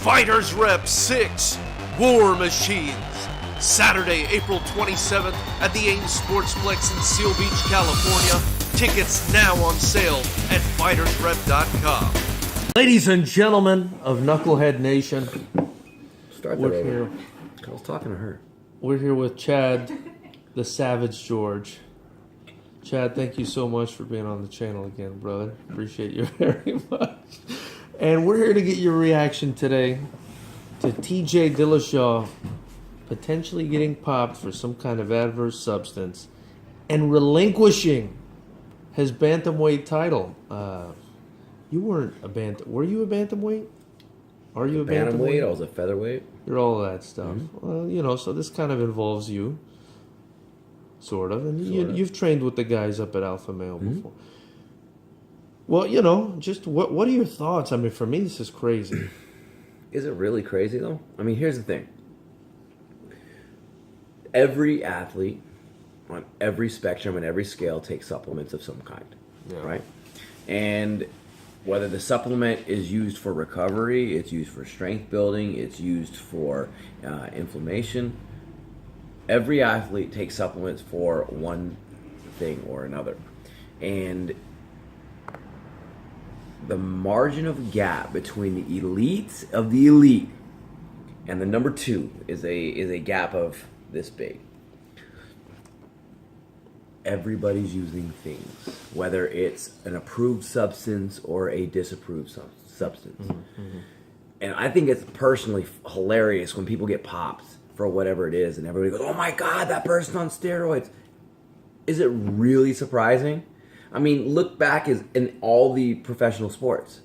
Fighters Rep 6 War Machines. Saturday, April 27th at the Ames Sportsplex in Seal Beach, California. Tickets now on sale at fightersrep.com. Ladies and gentlemen of Knucklehead Nation, we're here. I was talking to her. We're here with Chad, the Savage George. Chad, thank you so much for being on the channel again, brother. Appreciate you very much. And we're here to get your reaction today to TJ Dillashaw potentially getting popped for some kind of adverse substance and relinquishing his bantamweight title. You weren't a were you a bantamweight? Are you a bantamweight? I was a featherweight. You're all of that stuff. Well, you know, so this kind of involves you, sort of, and you've trained with the guys up at Alpha Male before. Well, you know, just what are your thoughts? I mean, for me, this is crazy. Is it really crazy, though? I mean, here's the thing. Every athlete on every spectrum and every scale takes supplements of some kind, right? And whether the supplement is used for recovery, it's used for strength building, it's used for inflammation, every athlete takes supplements for one thing or another. And the margin of gap between the elite of the elite and the number two is a gap of this big. Everybody's using things, whether it's an approved substance or a disapproved substance. And I think it's personally hilarious when people get popped for whatever it is and everybody goes, oh my God, that person on steroids. Is it really surprising? I mean, look back in all the professional sports.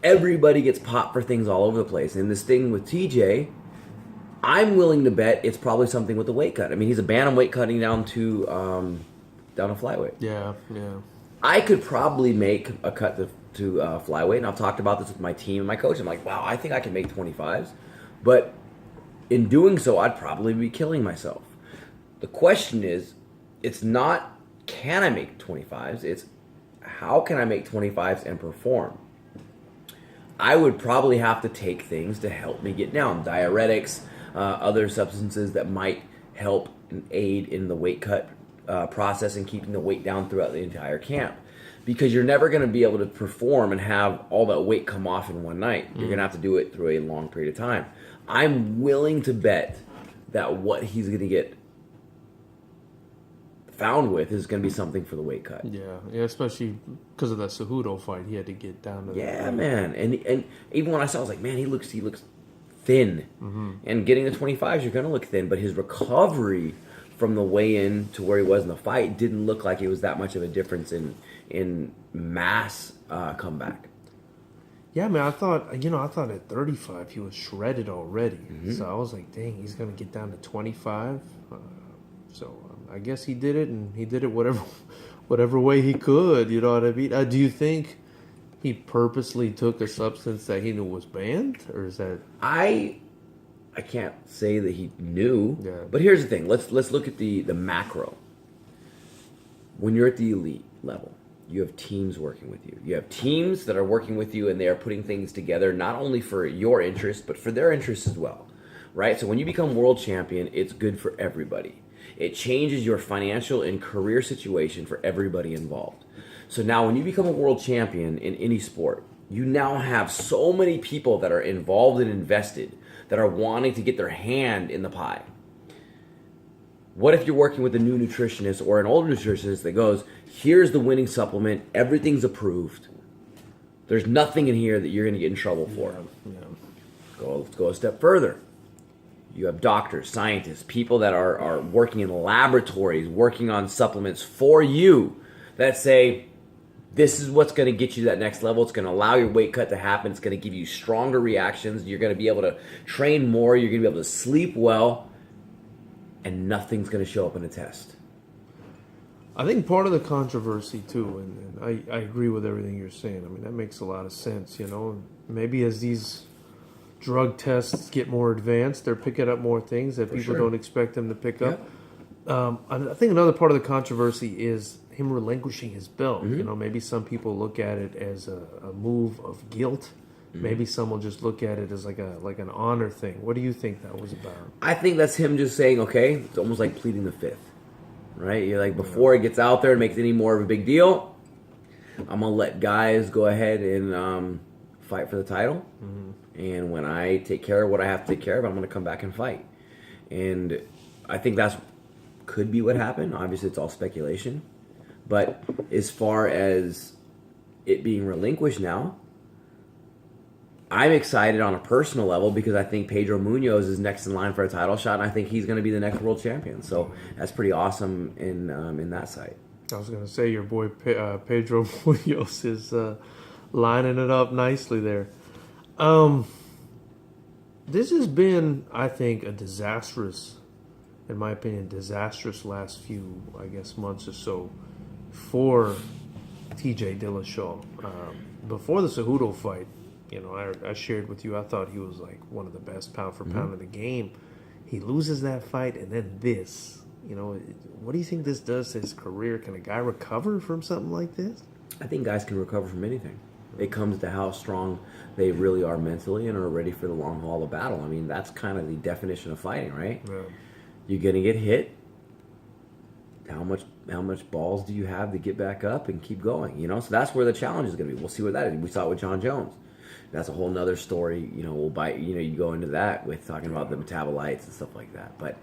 Everybody gets popped for things all over the place. And this thing with TJ, I'm willing to bet it's probably something with the weight cut. I mean, he's a bantamweight cutting down to flyweight. Yeah. I could probably make a cut to flyweight, and I've talked about this with my team and my coach. I'm like, wow, I think I can make 25s. But in doing so, I'd probably be killing myself. The question is, it's not, can I make 25s? It's how can I make 25s and perform? I would probably have to take things to help me get down. Diuretics, other substances that might help and aid in the weight cut process and keeping the weight down throughout the entire camp. Because you're never going to be able to perform and have all that weight come off in one night. You're going to have to do it through a long period of time. I'm willing to bet that what he's going to get found with is going to be something for the weight cut. Yeah, especially because of that Cejudo fight, he had to get down to that. Man, and even when I saw, I was like, man, he looks thin. And getting the 25s, you're going to look thin, but his recovery from the weigh-in to where he was in the fight didn't look like it was that much of a difference in mass comeback. Yeah, man, I thought at 35 he was shredded already. So I was like, dang, he's going to get down to 25. I guess he did it, and he did it whatever way he could. You know what I mean? Do you think he purposely took a substance that he knew was banned, or is that? I can't say that he knew. Yeah. But here's the thing. Let's look at the macro. When you're at the elite level, you have teams working with you. You have teams that are working with you, and they are putting things together not only for your interest, but for their interests as well, right? So when you become world champion, it's good for everybody. It changes your financial and career situation for everybody involved. So now when you become a world champion in any sport, you now have so many people that are involved and invested that are wanting to get their hand in the pie. What if you're working with a new nutritionist or an older nutritionist that goes, here's the winning supplement, everything's approved. There's nothing in here that you're going to get in trouble for. Let's go a step further. You have doctors, scientists, people that are working in laboratories, working on supplements for you that say, this is what's going to get you to that next level. It's going to allow your weight cut to happen. It's going to give you stronger reactions. You're going to be able to train more. You're going to be able to sleep well. And nothing's going to show up in a test. I think part of the controversy, too, and I agree with everything you're saying. I mean, that makes a lot of sense, you know. Maybe as these drug tests get more advanced, they're picking up more things that people don't expect them to pick up. I think another part of the controversy is him relinquishing his belt. You know, maybe some people look at it as a move of guilt maybe some will just look at it as like an honor thing. What do you think that was about? I think that's him just saying, okay, it's almost like pleading the fifth, right? You're like, before it gets out there and makes any more of a big deal, I'm going to let guys go ahead and fight for the title. And when I take care of what I have to take care of, I'm going to come back and fight. And I think that's could be what happened. Obviously, it's all speculation. But as far as it being relinquished now, I'm excited on a personal level because I think Pedro Munoz is next in line for a title shot, and I think he's going to be the next world champion. So that's pretty awesome in that side. I was going to say your boy Pedro Munoz is lining it up nicely there. This has been, I think, a disastrous, in my opinion, last few, I guess, months or so for TJ Dillashaw. Before the Cejudo fight, you know, I shared with you, I thought he was like one of the best pound for pound in the game. He loses that fight, and then this. You know, what do you think this does to his career? Can a guy recover from something like this? I think guys can recover from anything. It comes to how strong they really are mentally and are ready for the long haul of battle. I mean, that's kind of the definition of fighting, right? Yeah. You're going to get hit. How much balls do you have to get back up and keep going? You know, so that's where the challenge is going to be. We'll see what that is. We saw it with John Jones. That's a whole nother story. You know, you go into that with talking about the metabolites and stuff like that. But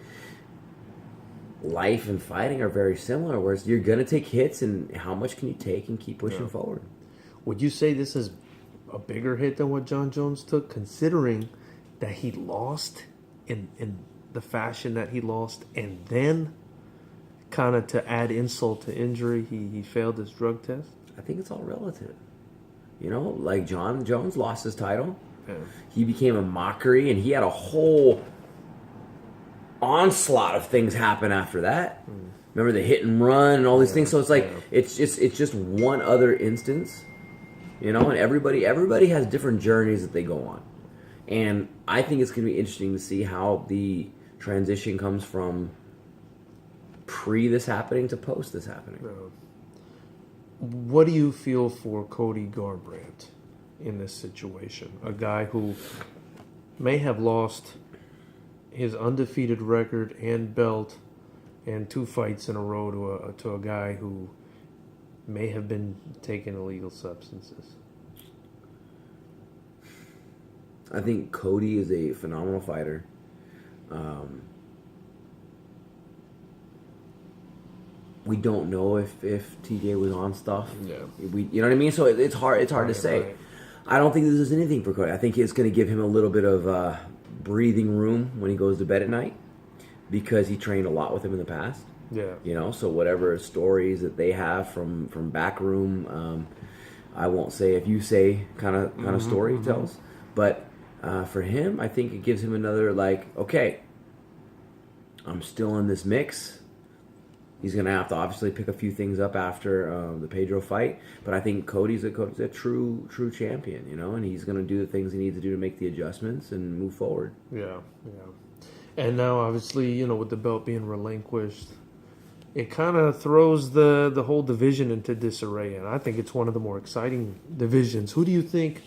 life and fighting are very similar, whereas you're going to take hits, and how much can you take and keep pushing forward? Would you say this is a bigger hit than what John Jones took, considering that he lost in the fashion that he lost, and then kind of to add insult to injury, he failed his drug test? I think it's all relative. You know, like John Jones lost his title. Yeah. He became a mockery, and he had a whole onslaught of things happen after that. Remember the hit and run and all these things. So it's like it's just one other instance, you know. And everybody has different journeys that they go on, and I think it's going to be interesting to see how the transition comes from pre this happening to post this happening. What do you feel for Cody Garbrandt in this situation? A guy who may have lost his undefeated record and belt and 2 fights in a row to a guy who may have been taking illegal substances. I think Cody is a phenomenal fighter. We don't know if TJ was on stuff. Yeah. You know what I mean? So it's hard to say. Right. I don't think this is anything for Cody. I think it's going to give him a little bit of breathing room when he goes to bed at night, because he trained a lot with him in the past. Yeah. You know, so whatever stories that they have from back room, I won't say if you say kind of story tells, but for him, I think it gives him another, like, okay, I'm still in this mix. He's going to have to obviously pick a few things up after the Pedro fight, but I think Cody's a true champion, you know, and he's going to do the things he needs to do to make the adjustments and move forward. Yeah. And now, obviously, you know, with the belt being relinquished, it kind of throws the whole division into disarray, and I think it's one of the more exciting divisions. Who do you think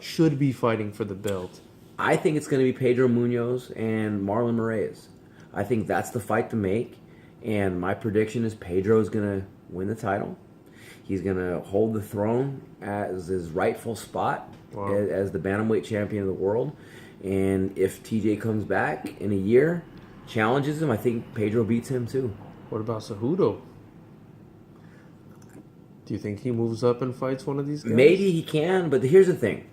should be fighting for the belt? I think it's going to be Pedro Munoz and Marlon Moraes. I think that's the fight to make. And my prediction is Pedro is going to win the title. He's going to hold the throne as his rightful spot as the Bantamweight champion of the world. And if TJ comes back in a year, challenges him, I think Pedro beats him too. What about Cejudo? Do you think he moves up and fights one of these guys? Maybe he can, but here's the thing.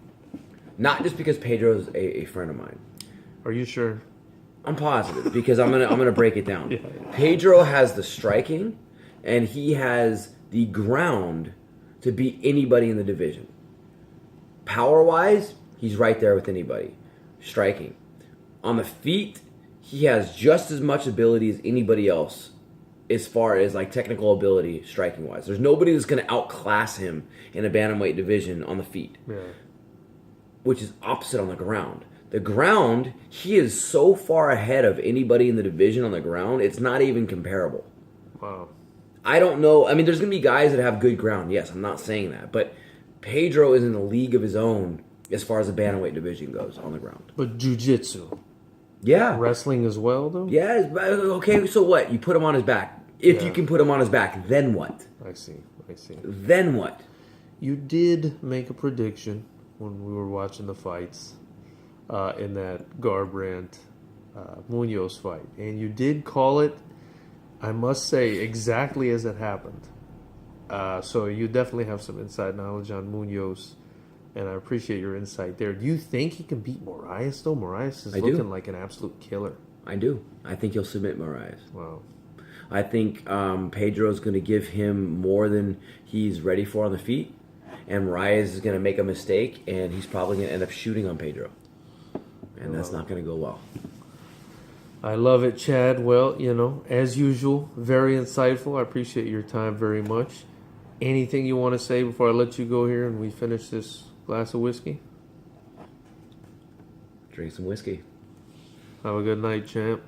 Not just because Pedro's a friend of mine. Are you sure? I'm positive, because I'm gonna break it down. Yeah. Pedro has the striking, and he has the ground to beat anybody in the division. Power-wise, he's right there with anybody. Striking. On the feet, he has just as much ability as anybody else as far as like technical ability, striking-wise. There's nobody that's going to outclass him in a bantamweight division on the feet, which is opposite on the ground. The ground, he is so far ahead of anybody in the division on the ground, it's not even comparable. Wow. I don't know. I mean, there's going to be guys that have good ground. Yes, I'm not saying that. But Pedro is in a league of his own as far as the bantamweight division goes on the ground. But jiu-jitsu. Yeah. Wrestling as well, though? Yeah. Okay, so what? You put him on his back. If you can put him on his back, then what? I see. Then what? You did make a prediction when we were watching the fights in that Garbrandt Munoz fight. And you did call it, I must say, exactly as it happened. So you definitely have some inside knowledge on Munoz, and I appreciate your insight there. Do you think he can beat Moraes, though? Moraes is looking like an absolute killer. I do. I think he'll submit Moraes. Wow. I think Pedro's going to give him more than he's ready for on the feet, and Moraes is going to make a mistake, and he's probably going to end up shooting on Pedro. And that's not going to go well. I love it, Chad. Well, as usual, very insightful. I appreciate your time very much. Anything you want to say before I let you go here and we finish this glass of whiskey? Drink some whiskey. Have a good night, champ.